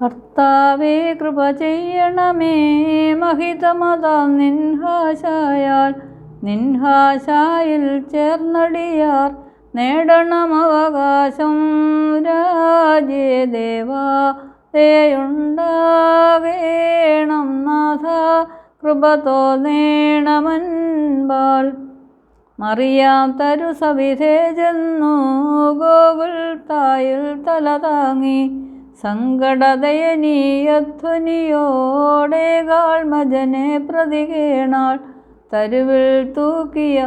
കർത്താവേ കൃപ ചെയ്യണമേ, മഹിതമതാം നിൻഹാശായിൽ ചേർന്നടിയാർ നേടണം അവകാശം. രാജ്യദേവാ ദയുണ്ടാകേണം നാഥ, കൃപ തോന്നേണമെൻപാൽ. മറിയാം തരുസവിധേ ചെന്നു ഗോകുൽത്തായിൽ തല താങ്ങി, സങ്കടദയനീയധ്വനിയോടേകാൾ മജനെ പ്രതികേണാൾ. തരുവിൽ തൂക്കിയ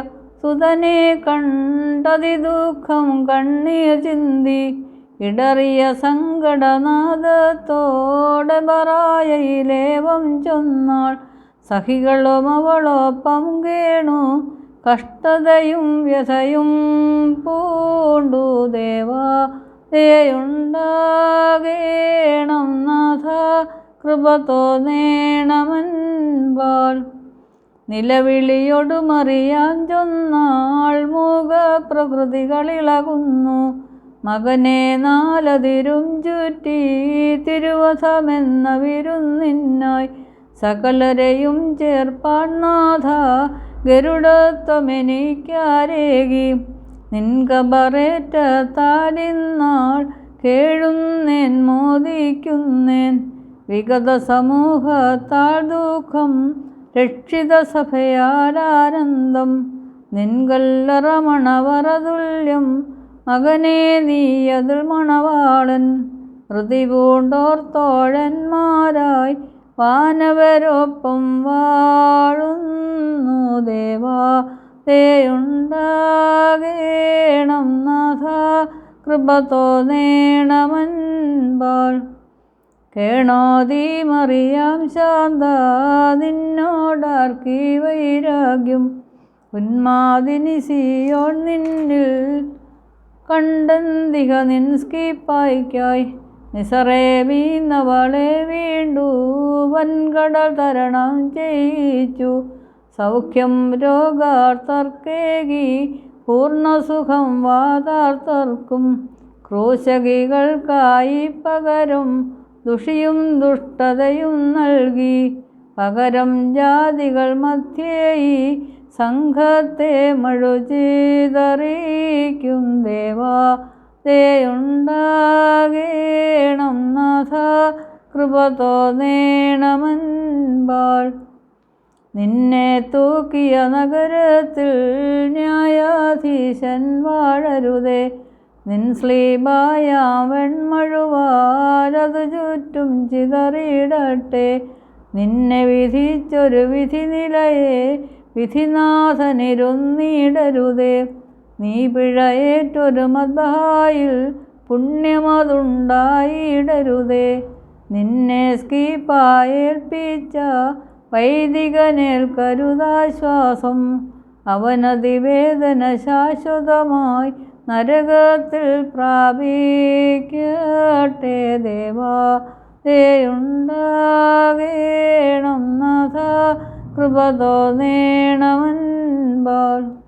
സുതനെ കണ്ടതിദുഃഖം കണ്ണീർ ചിന്തി, ഇടറിയ സങ്കടനാദത്തോടെ ബറായയിലേവം ചൊന്നാൾ. സഖികളും അവളൊപ്പം കേണു കഷ്ടതയും വ്യഥയും പൂണ്ടു. ദേവാ ദയുണ്ടാകേണം നാഥ, കൃപ തോന്നേണമെൻപാൽ. നിലവിളിയൊടു മറിയാം ചൊന്നാൾ, മൂകപ്രകൃതികളിളകുന്നു. മകനെ നാലതിരും ചുറ്റി തിരുവധമെന്ന വിരുന്നിനായി സകലരെയും ചേർപ്പാൻ നാഥ, ഗരുഡത്വമെനിക്കാരേകി. നിൻകബറേറ്റ താലിന്നാൾ കേഴുന്നേൻ മോദിക്കുന്നേൻ. വിഗത സമൂഹത്താൽ ദുഃഖം, രക്ഷിത സഭയാലാനന്ദം. നിൻകല്ലറ മണവറതുല്യം, മകനെ നീയതിൽ മണവാളൻ. ഹൃതി പൂണ്ടോർ തോഴന്മാരായി വാനവരൊപ്പം വാഴുന്നു. ദേവാ ദയുണ്ടാകേണം നാഥ, കൃപ തോന്നേണമെൻപാൽ. കേണോതി മറിയാം ശാന്ത, നിന്നോടാർക്കീ വൈരാഗ്യം. ഉന്മാദിനി സിയോൻ നിന്നിൽ കണ്ടെന്തിക നിൻ സ്കീപ്പായ്ക്കായി. നിസറേമീന്നവളെ വീണ്ടു വൻകടൽ തരണം ചെയ്യിച്ചു. സൗഖ്യം രോഗാർത്തർക്കേകി, പൂർണ്ണസുഖം വാതാർത്തർക്കും. ക്രൂശകികൾക്കായി പകരം ദുഷിയും ദുഷ്ടതയും നൽകി. പകരം ജാതികൾ മധ്യേയി സംഘത്തെ മഴുചിതറിയിക്കും. ദേവാ ദയുണ്ടാകേണം നാഥ, കൃപ തോന്നേണമെൻപാൽ. നിന്നെ തൂക്കിയ നഗരത്തിൽ ന്യായാധീശൻ വാഴരുതേ. നിൻ സ്ലീബായാം വെൺമഴുവാലതു ചുറ്റും ചിതറിയിടട്ടെ. നിന്നെ വിധിച്ചൊരു വിധിനിലയെ വിധിനാഥനിരുന്നിടരുതേ. നീ പിഴയേറ്റൊരു മദ്ബഹായിൽ പുണ്യമതുണ്ടായിടരുതേ. നിന്നെ സ്കീപ്പായേൽപ്പിച്ച വൈദികനേൽക്കരുതാശ്വാസം. അവനതിവേദന ശാശ്വതമായി നരകത്തിൽ പ്രാപിക്കട്ടെ. ദേവാ ദയുണ്ടാകേണം നാഥ, കൃപ തോന്നേണമെൻപാൽ.